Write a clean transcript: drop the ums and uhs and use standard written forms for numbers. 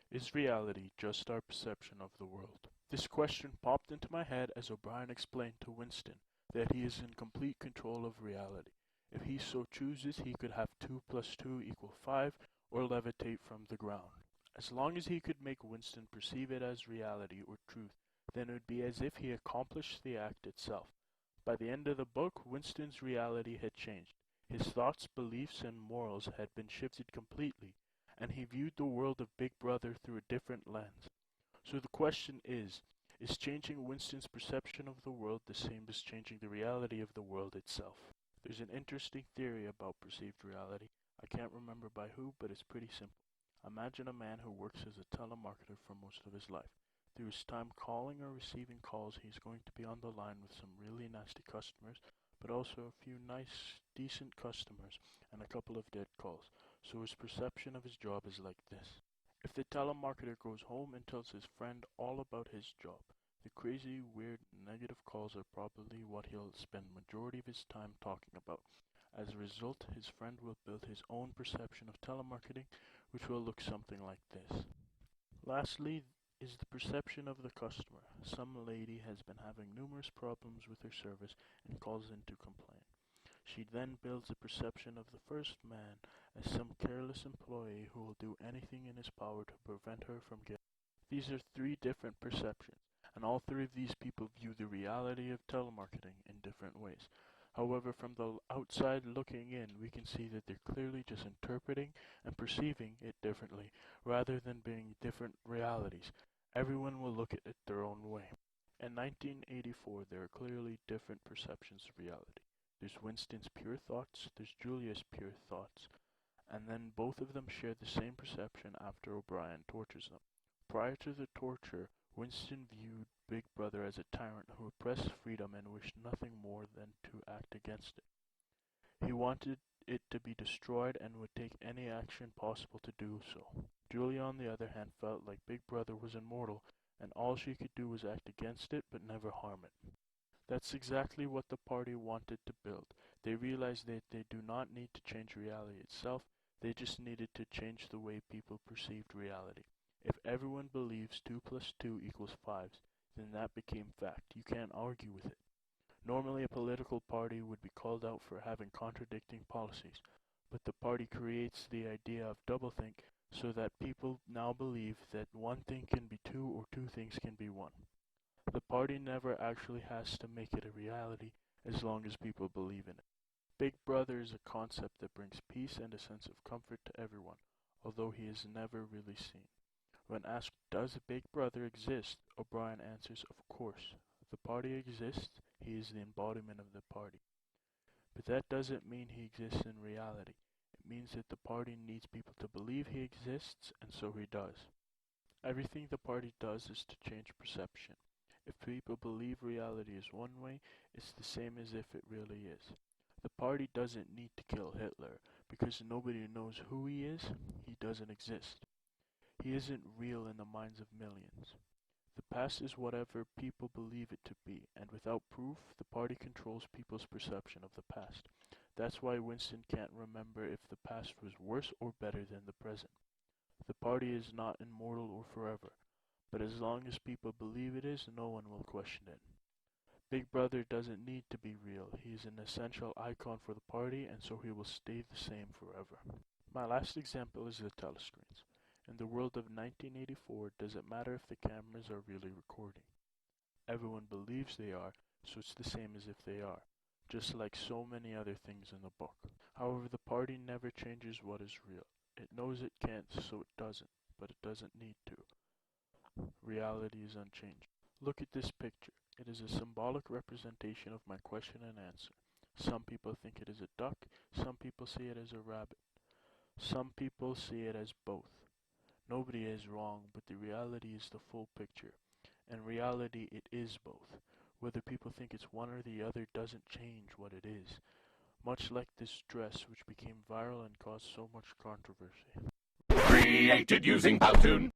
Is reality just our perception of the world? This question popped into my head as O'Brien explained to Winston that he is in complete control of reality. If he so chooses, he could have 2 plus 2 equal 5 or levitate from the ground. As long as he could make Winston perceive it as reality or truth, then it would be as if he accomplished the act itself. By the end of the book, Winston's reality had changed. His thoughts, beliefs, and morals had been shifted completely, and he viewed the world of Big Brother through a different lens. So the question is changing Winston's perception of the world the same as changing the reality of the world itself? There's an interesting theory about perceived reality. I can't remember by who, but it's pretty simple. Imagine a man who works as a telemarketer for most of his life. Through his time calling or receiving calls, he's going to be on the line with some really nasty customers, but also a few nice, decent customers and a couple of dead calls. So his perception of his job is like this. If the telemarketer goes home and tells his friend all about his job, the crazy, weird, negative calls are probably what he'll spend majority of his time talking about. As a result, his friend will build his own perception of telemarketing, which will look something like this. Lastly, is the perception of the customer. Some lady has been having numerous problems with her service and calls in to complain. She then builds a perception of the first man as some careless employee who will do anything in his power to prevent her from getting. These are three different perceptions, and all three of these people view the reality of telemarketing in different ways. However, from the outside looking in, we can see that they're clearly just interpreting and perceiving it differently, rather than being different realities. Everyone will look at it their own way. In 1984, there are clearly different perceptions of reality. There's Winston's pure thoughts, there's Julia's pure thoughts, and then both of them share the same perception after O'Brien tortures them. Prior to the torture, Winston viewed Big Brother as a tyrant who oppressed freedom and wished nothing more than to act against it. He wanted it to be destroyed and would take any action possible to do so. Julia, on the other hand, felt like Big Brother was immortal, and all she could do was act against it but never harm it. That's exactly what the party wanted to build. They realized that they do not need to change reality itself, they just needed to change the way people perceived reality. If everyone believes 2 plus 2 equals 5, then that became fact. You can't argue with it. Normally a political party would be called out for having contradicting policies, but the party creates the idea of doublethink so that people now believe that one thing can be two or two things can be one. The party never actually has to make it a reality as long as people believe in it. Big Brother is a concept that brings peace and a sense of comfort to everyone, although he is never really seen. When asked, does a Big Brother exist, O'Brien answers, of course. The party exists, he is the embodiment of the party. But that doesn't mean he exists in reality. It means that the party needs people to believe he exists, and so he does. Everything the party does is to change perception. If people believe reality is one way, it's the same as if it really is. The party doesn't need to kill Hitler, because nobody knows who he is, he doesn't exist. He isn't real in the minds of millions. The past is whatever people believe it to be, and without proof, the party controls people's perception of the past. That's why Winston can't remember if the past was worse or better than the present. The party is not immortal or forever, but as long as people believe it is, no one will question it. Big Brother doesn't need to be real. He is an essential icon for the party, and so he will stay the same forever. My last example is the telescreens. In the world of 1984, does it matter if the cameras are really recording? Everyone believes they are, so it's the same as if they are, just like so many other things in the book. However, the party never changes what is real. It knows it can't, so it doesn't, but it doesn't need to. Reality is unchanged. Look at this picture. It is a symbolic representation of my question and answer. Some people think it is a duck, some people see it as a rabbit. Some people see it as both. Nobody is wrong, but the reality is the full picture. In reality, it is both. Whether people think it's one or the other doesn't change what it is. Much like this dress, which became viral and caused so much controversy. Created using Powtoon.